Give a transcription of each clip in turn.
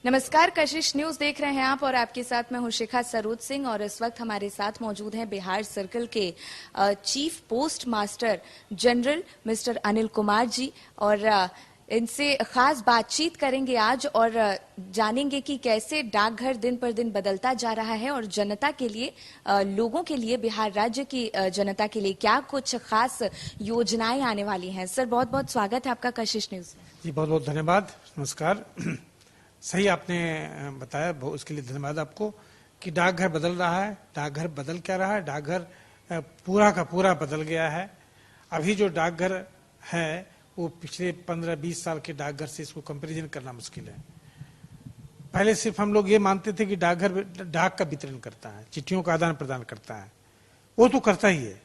नमस्कार, कशिश न्यूज देख रहे हैं आप और आपके साथ मैं हूं शिखा सरोज सिंह। और इस वक्त हमारे साथ मौजूद हैं बिहार सर्कल के chief postmaster general mister Anil Kumar ji. और इनसे खास बातचीत करेंगे आज और जानेंगे कि कैसे डाकघर दिन पर दिन बदलता जा रहा है और जनता के लिए, लोगों के लिए, बिहार राज्य की जनता के लिए क्या कुछ खास योजनाएं आने वाली हैं। सर, बहुत बहुत स्वागत है आपका कशिश न्यूज में। जी, बहुत बहुत धन्यवाद। नमस्कार। सही आपने बताया, उसके लिए धन्यवाद आपको कि डाकघर बदल रहा है। डाकघर बदल क्या रहा है? डाकघर पूरा का पूरा बदल गया है। अभी जो डाकघर है वो पिछले 15-20 साल के डाकघर से इसको कंपैरिजन करना मुश्किल है। पहले सिर्फ हम लोग ये मानते थे कि डाकघर डाक का वितरण करता है, चिट्ठियों का आदान प्रदान करता है, वो तो करता ही है।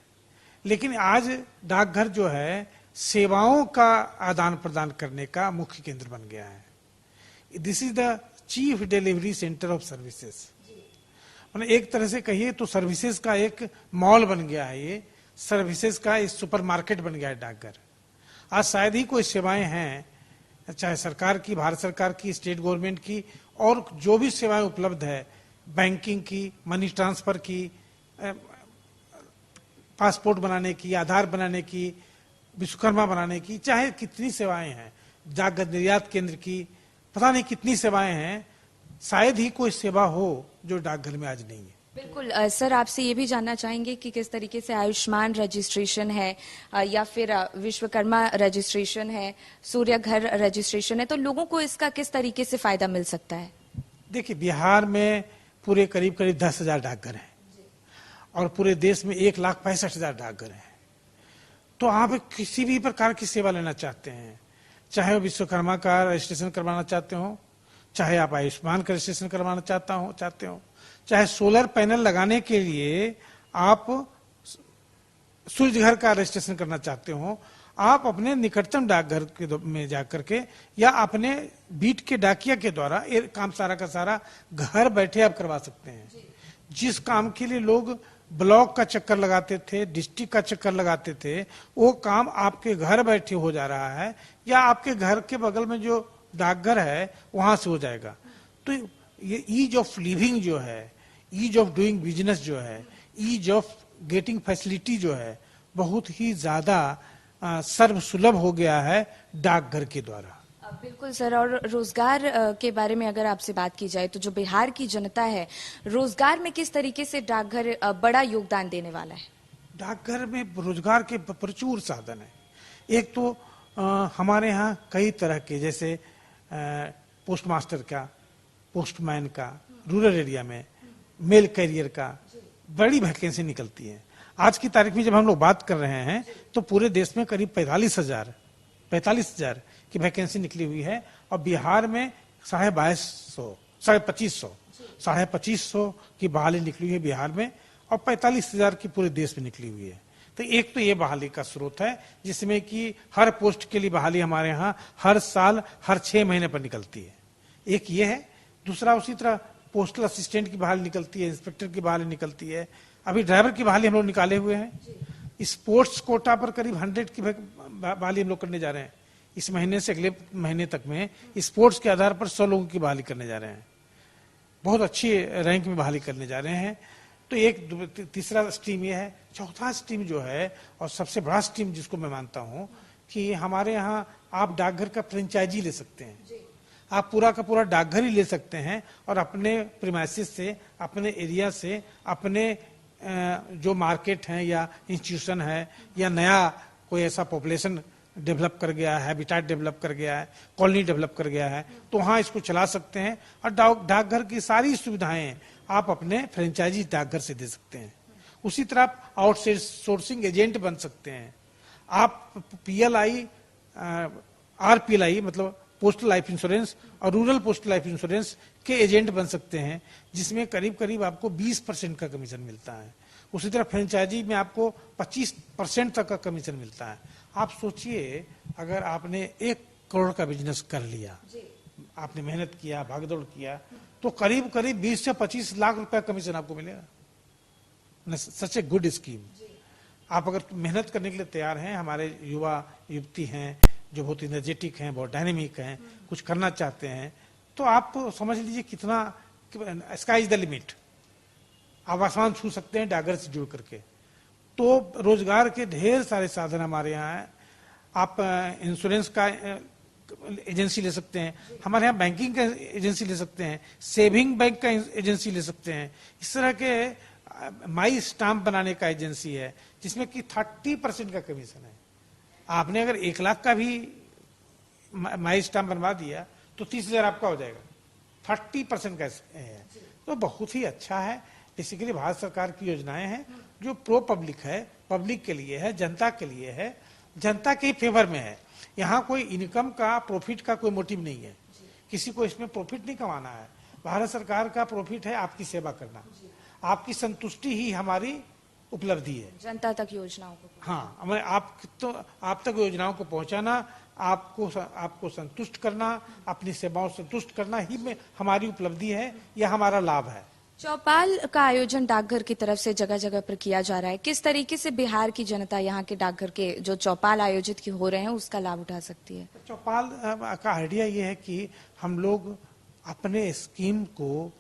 लेकिन आज डाकघर जो है सेवाओं का आदान प्रदान करने का मुख्य केंद्र बन गया है। This is the chief delivery centre of services. मतलब एक तरह से कहिए तो सर्विसेज का एक मॉल बन गया है, ये सर्विसेज का एक सुपरमार्केट बन गया है डाकघर। आज शायद ही कोई सेवाएं हैं, चाहे सरकार की, भारत सरकार की, स्टेट गवर्नमेंट की, और जो भी सेवाएं उपलब्ध है, बैंकिंग की, मनी ट्रांसफर की, पासपोर्ट बनाने की, आधार बनाने की, विश्वकर्मा बनाने की, चाहे कितनी सेवाएं हैं, डाकघर निर्यात केंद्र की, पता नहीं कितनी सेवाएं हैं, शायद ही कोई सेवा हो जो डाकघर में आज नहीं है। बिल्कुल सर, आपसे ये भी जानना चाहेंगे कि किस तरीके से आयुष्मान रजिस्ट्रेशन है या फिर विश्वकर्मा रजिस्ट्रेशन है, सूर्य घर रजिस्ट्रेशन है, तो लोगों को इसका किस तरीके से फायदा मिल सकता है? देखिए, बिहार में पूरे करीब करीब 10,000 डाकघर हैं और पूरे देश में 1,65,000 डाकघर हैं। तो आप किसी भी प्रकार की सेवा लेना चाहते हैं, चाहे वो विश्वकर्मा का रजिस्ट्रेशन करवाना चाहते हो, चाहे आप आयुष्मान का रजिस्ट्रेशन करवाना चाहते हो, चाहे सोलर पैनल लगाने के लिए आप सूर्य घर का रजिस्ट्रेशन करना चाहते हो, आप अपने निकटतम डाकघर में जाकर के या अपने बीट के डाकिया के द्वारा ये काम सारा का सारा घर बैठे आप करवा सकते हैं। जिस काम के लिए लोग ब्लॉक का चक्कर लगाते थे, डिस्ट्रिक्ट का चक्कर लगाते थे, वो काम आपके घर बैठे हो जा रहा है या आपके घर के बगल में जो डाकघर है वहां से हो जाएगा। तो ये ईज ऑफ लिविंग जो है, ईज ऑफ डूइंग बिजनेस जो है, ईज ऑफ गेटिंग फैसिलिटी जो है, बहुत ही ज्यादा सर्वसुलभ हो गया है डाकघर के द्वारा। बिल्कुल सर, और रोजगार के बारे में अगर आपसे बात की जाए तो जो बिहार की जनता है, रोजगार में किस तरीके से डाकघर बड़ा योगदान देने वाला है? डाकघर में रोजगार के प्रचुर साधन है। एक तो हमारे यहाँ कई तरह के, जैसे पोस्ट मास्टर का, पोस्टमैन का, रूरल एरिया में मेल कैरियर का बड़ी वैकेंसी निकलती है। आज की तारीख में जब हम लोग बात कर रहे हैं तो पूरे देश में करीब 45,000 की वैकेंसी निकली हुई है और बिहार में 2,500 की बहाली निकली हुई है बिहार में, और 45,000 की पूरे देश में निकली हुई है। तो एक तो ये बहाली का स्रोत है जिसमें कि हर पोस्ट के लिए बहाली हमारे यहाँ हर साल हर 6 महीने पर निकलती है। एक ये है। दूसरा, उसी तरह पोस्टल असिस्टेंट की बहाली निकलती है, इंस्पेक्टर की बहाली निकलती है, अभी ड्राइवर की बहाली हम लोग निकाले हुए हैं। स्पोर्ट्स कोटा पर करीब 100 की बहाली हम लोग करने जा रहे हैं। इस महीने से अगले महीने तक में स्पोर्ट्स के आधार पर 100 लोगों की बहाली करने जा रहे हैं। बहुत अच्छी रैंक में बहाली करने जा रहे हैं। तो एक तीसरा स्ट्रीम ये है। चौथा स्ट्रीम जो है और सबसे बड़ा स्ट्रीम जिसको मैं मानता हूं कि हमारे यहाँ आप डाकघर का फ्रेंचाइजी ले सकते हैं। आप पूरा का पूरा डाकघर ही ले सकते हैं और अपने प्रीमाइसिस से, अपने एरिया से, अपने जो मार्केट है या इंस्टीट्यूशन है या नया कोई ऐसा पॉपुलेशन डेवलप कर गया है, हैबिटेट डेवलप कर गया है, कॉलोनी डेवलप कर गया है, तो वहाँ इसको चला सकते हैं और डाकघर की सारी सुविधाएं आप अपने फ्रेंचाइजी डाकघर से दे सकते हैं। उसी तरह आप आउटसोर्सिंग एजेंट बन सकते हैं। आप PLI, RPLI मतलब पोस्टल लाइफ इंश्योरेंस और रूरल पोस्टल लाइफ इंश्योरेंस के एजेंट बन सकते हैं, जिसमें करीब करीब आपको 20% का कमीशन मिलता है। उसी तरह फ्रेंचाइजी में आपको 25% तक का कमीशन मिलता है। आप सोचिए, अगर आपने 1 करोड़ का बिजनेस कर लिया, आपने मेहनत किया, भागदौड़ किया, तो करीब करीब 20 से 25 लाख रुपया कमीशन आपको मिलेगा। सच ए गुड स्कीम। आप अगर मेहनत करने के लिए तैयार हैं, हमारे युवा युवती हैं जो बहुत एनर्जेटिक हैं, बहुत डायनेमिक हैं, कुछ करना चाहते हैं, तो आप समझ लीजिए कितना, स्काई इज द लिमिट, आप आसमान छू सकते हैं डाकघर से जुड़ करके। तो रोजगार के ढेर सारे साधन हमारे यहाँ हैं। आप इंश्योरेंस का एजेंसी ले सकते हैं, हमारे यहाँ बैंकिंग का एजेंसी ले सकते हैं, सेविंग बैंक का एजेंसी ले सकते हैं। इस तरह के माई स्टाम्प बनाने का एजेंसी है जिसमें कि 30% का कमीशन है। आपने अगर 1 लाख का भी माई स्टाम्प बनवा दिया तो 30,000 आपका हो जाएगा, 30% का है। तो बहुत ही अच्छा है। बेसिकली भारत सरकार की योजनाएं हैं जो प्रो पब्लिक है, पब्लिक के लिए है, जनता के लिए है, जनता के फेवर में है। यहाँ कोई इनकम का, प्रॉफिट का कोई मोटिव नहीं है, किसी को इसमें प्रॉफिट नहीं कमाना है। भारत सरकार का प्रॉफिट है आपकी सेवा करना, आपकी संतुष्टि ही हमारी उपलब्धि है। जनता तक योजनाओं को, हाँ, हमें आप तक योजनाओं को पहुंचाना, आपको संतुष्ट करना, अपनी सेवाओं से संतुष्ट करना ही में हमारी उपलब्धि है, यह हमारा लाभ है। चौपाल का आयोजन डाकघर की तरफ से जगह जगह पर किया जा रहा है। किस तरीके से बिहार की जनता यहाँ के डाकघर के जो चौपाल आयोजित हो रहे हैं उसका लाभ उठा सकती है? चौपाल का आइडिया ये है कि हम लोग अपने स्कीम को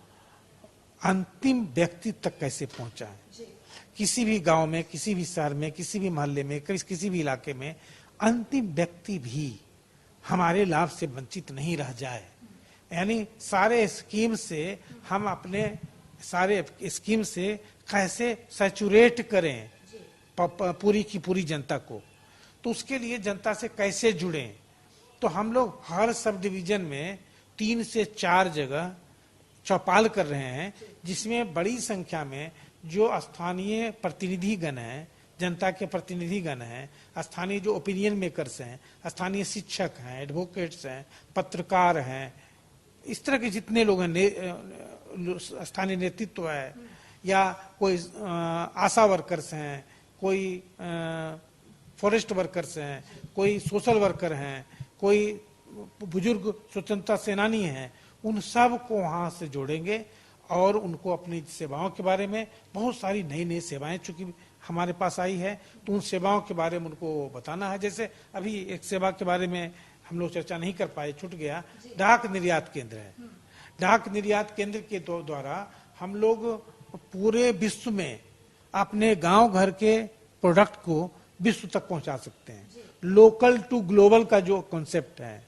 अंतिम व्यक्ति तक कैसे पहुंचाएं। किसी भी गांव में, किसी भी शहर में, किसी भी मोहल्ले में, किसी भी इलाके में अंतिम व्यक्ति भी हमारे लाभ से वंचित नहीं रह जाए। यानी सारे स्कीम से हम अपने सारे स्कीम से कैसे सैचुरेट करें पूरी की पूरी जनता को, तो उसके लिए जनता से कैसे जुड़ें। तो हम लोग हर सब डिवीजन में 3 से 4 जगह चौपाल कर रहे हैं, जिसमें बड़ी संख्या में जो स्थानीय प्रतिनिधिगण हैं, जनता के प्रतिनिधिगण हैं, स्थानीय जो ओपिनियन मेकर्स हैं, स्थानीय शिक्षक हैं, एडवोकेट्स हैं, पत्रकार हैं, इस तरह के जितने लोग हैं, स्थानीय नेतृत्व है, या कोई आशा वर्कर्स हैं, कोई फॉरेस्ट वर्कर्स हैं, कोई सोशल वर्कर हैं, कोई बुजुर्ग स्वतंत्रता सेनानी हैं, उन सब को वहां से जोड़ेंगे और उनको अपनी सेवाओं के बारे में, बहुत सारी नई नई सेवाएं चूंकि हमारे पास आई है, तो उन सेवाओं के बारे में उनको बताना है। जैसे अभी एक सेवा के बारे में हम लोग चर्चा नहीं कर पाए, छूट गया, डाक निर्यात केंद्र है। डाक निर्यात केंद्र के द्वारा हम लोग पूरे विश्व में अपने गांव घर के प्रोडक्ट को विश्व तक पहुंचा सकते हैं। लोकल टू ग्लोबल का जो कॉन्सेप्ट है,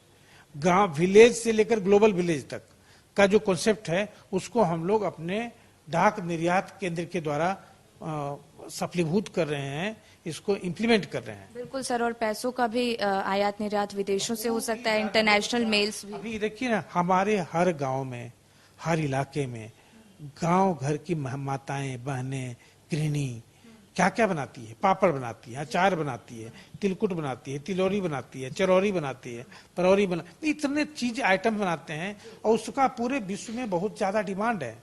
गांव विलेज से लेकर ग्लोबल विलेज तक का जो कॉन्सेप्ट है, उसको हम लोग अपने डाक निर्यात केंद्र के द्वारा सफलीभूत कर रहे हैं, इसको इम्प्लीमेंट कर रहे हैं। बिल्कुल सर, और पैसों का भी आयात निर्यात विदेशों से हो सकता है, इंटरनेशनल मेल्स भी। अभी देखिए ना, हमारे हर गांव में, हर इलाके में गांव घर की माताएं, बहनें, गृहिणी क्या क्या बनाती है, पापड़ बनाती है, अचार बनाती है, तिलकुट बनाती है, तिलौरी बनाती है, चरौरी बनाती है, परौरी इतने चीज आइटम बनाते हैं और उसका पूरे विश्व में बहुत ज्यादा डिमांड है।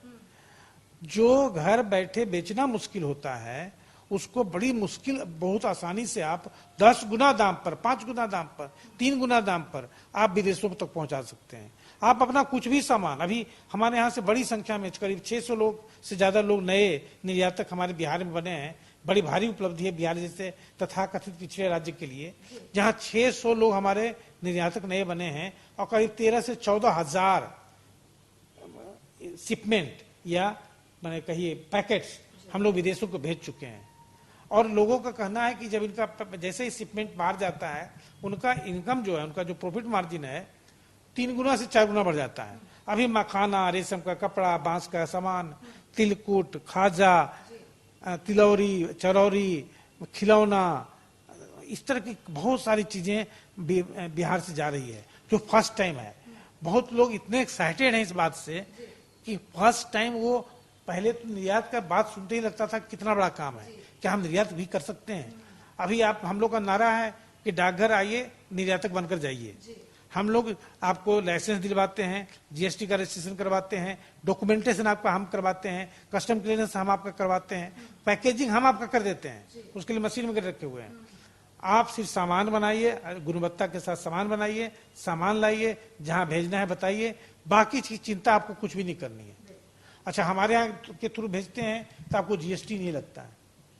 जो घर बैठे बेचना मुश्किल होता है, उसको बड़ी मुश्किल, बहुत आसानी से आप 10 गुना दाम पर, 5 गुना दाम पर, 3 गुना दाम पर आप विदेशों तक पहुंचा सकते हैं। आप अपना कुछ भी सामान, अभी हमारे यहाँ से बड़ी संख्या में करीब 600 लोग से ज्यादा लोग नए निर्यातक हमारे बिहार में बने हैं। बड़ी भारी उपलब्धि है बिहार जैसे तथाकथित पिछड़े राज्य के लिए, जहाँ 600 लोग हमारे निर्यातक नए बने हैं और करीब 13 से 14 हजार शिपमेंट या मैंने कहिए पैकेट्स हम लोग विदेशों को भेज चुके हैं। और लोगों का कहना है कि जब इनका जैसे ही शिपमेंट बाहर जाता है, उनका इनकम जो है, उनका जो प्रॉफिट मार्जिन है 3 गुना से 4 गुना बढ़ जाता है। अभी मखाना, रेशम का कपड़ा, बांस का सामान, तिलकुट, खाजा, तिलौरी, चरौरी, खिलौना, इस तरह की बहुत सारी चीजें बिहार से जा रही है, जो फर्स्ट टाइम है। बहुत लोग इतने एक्साइटेड हैं इस बात से कि फर्स्ट टाइम, वो पहले तो निर्यात का बात सुनते ही लगता था कितना बड़ा काम है, क्या हम निर्यात भी कर सकते हैं। अभी आप, हम लोग का नारा है कि डाकघर आइए, निर्यातक बनकर जाइए। हम लोग आपको लाइसेंस दिलवाते हैं, जीएसटी का रजिस्ट्रेशन करवाते हैं, डॉक्यूमेंटेशन आपका हम करवाते हैं, कस्टम क्लियरेंस हम आपका करवाते हैं, पैकेजिंग हम आपका कर देते हैं, उसके लिए मशीन वगैरह रखे हुए हैं। आप सिर्फ सामान बनाइए, गुणवत्ता के साथ सामान बनाइए, सामान लाइए, जहां भेजना है बताइए, बाकी चिंता आपको कुछ भी नहीं करनी है। अच्छा, हमारे यहाँ के थ्रू भेजते हैं तो आपको जीएसटी नहीं लगता है,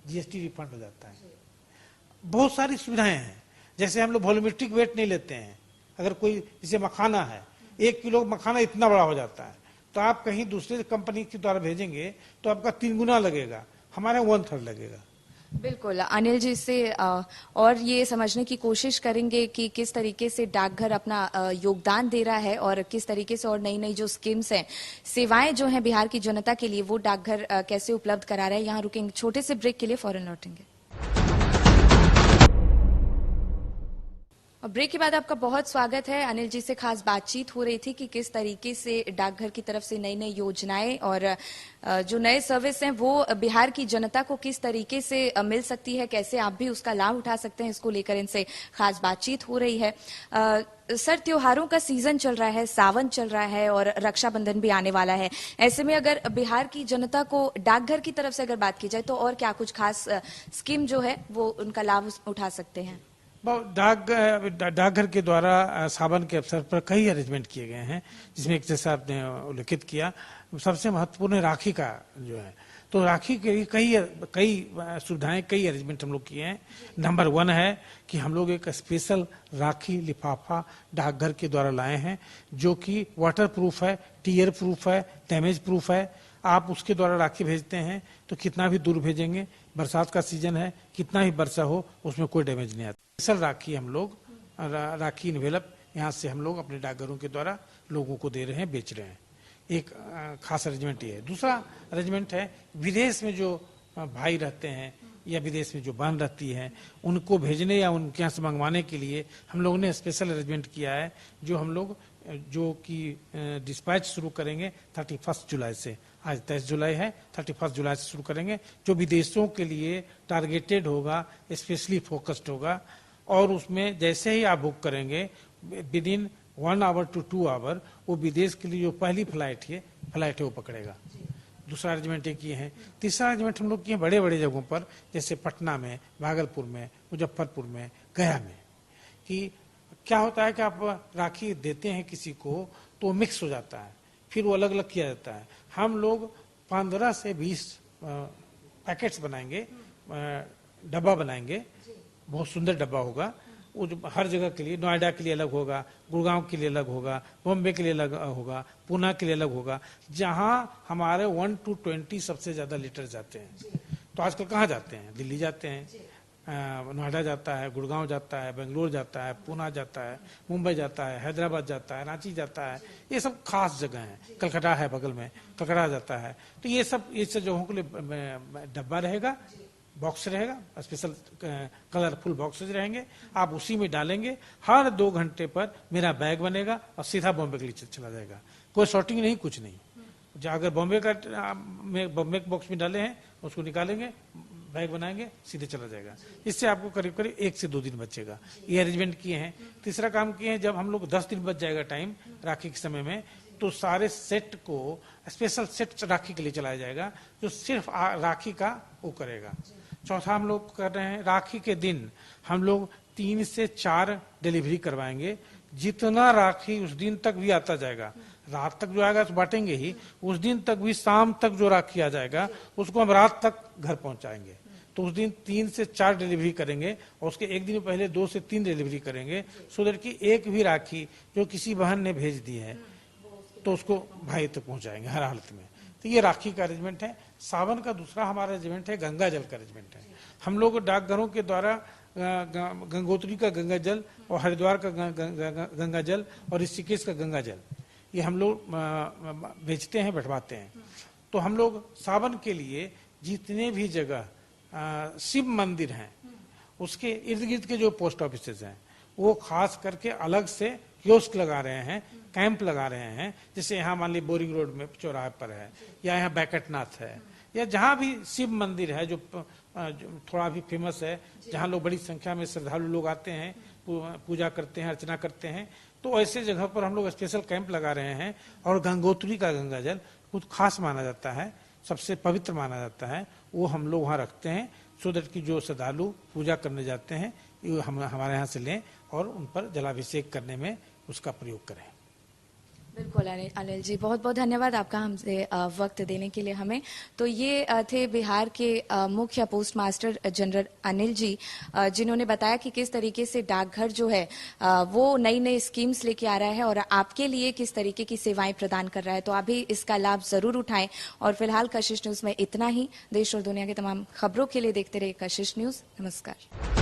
जीएसटी रिफंड हो जाता है। बहुत सारी सुविधाएं हैं, जैसे हम लोग वॉल्यूमेट्रिक वेट नहीं लेते हैं। अगर कोई, जैसे मखाना है, 1 किलो मखाना इतना बड़ा हो जाता है, तो आप कहीं दूसरे कंपनी के द्वारा भेजेंगे तो आपका 3 गुना लगेगा, हमारे 1/3 लगेगा। बिल्कुल अनिल जी से और ये समझने की कोशिश करेंगे कि किस तरीके से डाकघर अपना योगदान दे रहा है और किस तरीके से और नई नई जो स्कीम्स हैं, सेवाएं जो हैं बिहार की जनता के लिए, वो डाकघर कैसे उपलब्ध करा रहा है। यहाँ रुकेंगे छोटे से ब्रेक के लिए, फौरन लौटेंगे। और ब्रेक के बाद आपका बहुत स्वागत है। अनिल जी से खास बातचीत हो रही थी कि किस तरीके से डाकघर की तरफ से नई नई योजनाएं और जो नए सर्विस हैं वो बिहार की जनता को किस तरीके से मिल सकती है, कैसे आप भी उसका लाभ उठा सकते हैं, इसको लेकर इनसे खास बातचीत हो रही है। सर, त्योहारों का सीजन चल रहा है, सावन चल रहा है और रक्षाबंधन भी आने वाला है। ऐसे में अगर बिहार की जनता को डाकघर की तरफ से अगर बात की जाए तो और क्या कुछ खास स्कीम जो है वो उनका लाभ उठा सकते हैं? डाकघर के द्वारा सावन के अवसर पर कई अरेंजमेंट किए गए हैं, जिसमें एक जैसा आपने उल्लेखित किया, सबसे महत्वपूर्ण राखी का जो है, तो राखी के लिए कई सुविधाएं, कई अरेंजमेंट हम लोग किए हैं। नंबर 1 है कि हम लोग एक स्पेशल राखी लिफाफा डाकघर के द्वारा लाए हैं, जो कि वाटर प्रूफ है, टीयर प्रूफ है, डैमेज प्रूफ है। आप उसके द्वारा राखी भेजते हैं तो कितना भी दूर भेजेंगे, बरसात का सीजन है, कितना ही वर्षा हो उसमें कोई डैमेज नहीं आता। स्पेशल राखी हम लोग राखी इन्वेलप यहाँ से हम लोग अपने डाकघरों के द्वारा लोगों को दे रहे हैं, बेच रहे हैं। एक खास अरेंजमेंट ये है। दूसरा अरेंजमेंट है, विदेश में जो भाई रहते हैं या विदेश में जो बहन रहती है, उनको भेजने या उनके यहाँ से मंगवाने के लिए हम लोगों ने स्पेशल अरेंजमेंट किया है, जो हम लोग जो कि डिस्पैच शुरू करेंगे 31 जुलाई से। आज 23 जुलाई है, 31 जुलाई से शुरू करेंगे, जो विदेशों के लिए टारगेटेड होगा, स्पेशली फोकस्ड होगा। और उसमें जैसे ही आप बुक करेंगे within 1 hour to 2 hour वो विदेश के लिए जो पहली फ्लाइट है वो पकड़ेगा। दूसरा अरेंजमेंट ये किए हैं। तीसरा अरेंजमेंट हम लोग किए बड़े बड़े जगहों पर, जैसे पटना में, भागलपुर में, मुजफ्फरपुर में, गया में, कि क्या होता है कि आप राखी देते हैं किसी को तो वो मिक्स हो जाता है, फिर वो अलग अलग किया जाता है। हम लोग 15 से 20 पैकेट्स बनाएंगे, डब्बा बनाएंगे, बहुत सुंदर डब्बा होगा, वो हर जगह के लिए, नोएडा के लिए अलग होगा, गुड़गांव के लिए अलग होगा, बॉम्बे के लिए अलग होगा, पूना के लिए अलग होगा, जहां हमारे 1 to 20 सबसे ज्यादा लीटर जाते हैं। तो आजकल कहाँ जाते हैं? दिल्ली जाते हैं, नोएडा जाता है, गुड़गांव जाता है, बेंगलोर जाता है, पूना जाता है, मुंबई जाता है, हैदराबाद जाता है, रांची जाता है। ये सब खास जगह हैं। कलकत्ता है बगल में, कलकत्ता जाता है। तो ये सब जगहों के लिए डब्बा रहेगा, बॉक्स रहेगा, स्पेशल कलरफुल बॉक्सेज रहेंगे, आप उसी में डालेंगे। हर 2 घंटे पर मेरा बैग बनेगा और सीधा बॉम्बे के लिए चला जाएगा। कोई शॉर्टिंग नहीं, कुछ नहीं। अगर बॉम्बे के बॉक्स में डाले हैं, उसको निकालेंगे, बैग बनाएंगे, सीधे चला जाएगा। इससे आपको करीब करीब 1 से 2 दिन बचेगा। ये अरेंजमेंट किए हैं। तीसरा काम किए हैं, जब हम लोग 10 दिन बच जाएगा टाइम राखी के समय में, तो सारे सेट को स्पेशल सेट राखी के लिए चलाया जाएगा, जो सिर्फ राखी का वो करेगा। चौथा हम लोग कर रहे हैं, राखी के दिन हम लोग 3 से 4 डिलीवरी करवाएंगे। जितना राखी उस दिन तक भी आता जाएगा, रात तक जो आएगा तो बांटेंगे ही, उस दिन तक भी शाम तक जो राखी आ जाएगा उसको हम रात तक घर पहुंचाएंगे। तो उस दिन 3 से 4 डिलीवरी करेंगे और उसके एक दिन पहले 2 से 3 डिलीवरी करेंगे, सो दैट कि एक भी राखी जो किसी बहन ने भेज दी है तो उसको भाई तक पहुंचाएंगे हर हालत में। तो ये राखी का अरेंजमेंट है। सावन का दूसरा हमारा अरेंजमेंट है, गंगा जल का अरेंजमेंट है। हम लोग डाकघरों के द्वारा गंगोत्री का गंगा जल और हरिद्वार का गंगा जल और ऋषिकेश का गंगा जल, ये हम लोग बेचते हैं, बैठवाते हैं। तो हम लोग सावन के लिए जितने भी जगह शिव मंदिर हैं, उसके इर्द गिर्द के जो पोस्ट ऑफिसेज हैं, वो खास करके अलग से कियोस्क लगा रहे हैं, कैंप लगा रहे हैं। जैसे यहाँ मान ली बोरिंग रोड में चौराहे पर है, या यहाँ बैकटनाथ है, या जहाँ भी शिव मंदिर है जो थोड़ा भी फेमस है, जहाँ लोग बड़ी संख्या में श्रद्धालु लोग आते हैं, पूजा करते हैं, अर्चना करते हैं, तो ऐसे जगह पर हम लोग स्पेशल कैंप लगा रहे हैं। और गंगोत्री का गंगा जल कुछ खास माना जाता है, सबसे पवित्र माना जाता है, वो हम लोग वहाँ रखते हैं, सो दैट कि जो श्रद्धालु पूजा करने जाते हैं हम हमारे यहाँ से लें और उन पर जलाभिषेक करने में उसका प्रयोग करें। बिल्कुल अनिल जी, बहुत बहुत धन्यवाद आपका हमसे वक्त देने के लिए हमें। तो ये थे बिहार के मुख्य post master general Anil ji, जिन्होंने बताया कि किस तरीके से डाकघर जो है वो नई नई स्कीम्स लेके आ रहा है और आपके लिए किस तरीके की सेवाएं प्रदान कर रहा है। तो आप भी इसका लाभ जरूर उठाएं। और फिलहाल कशिश न्यूज में इतना ही। देश और दुनिया की तमाम खबरों के लिए देखते रहिए कशिश न्यूज। नमस्कार।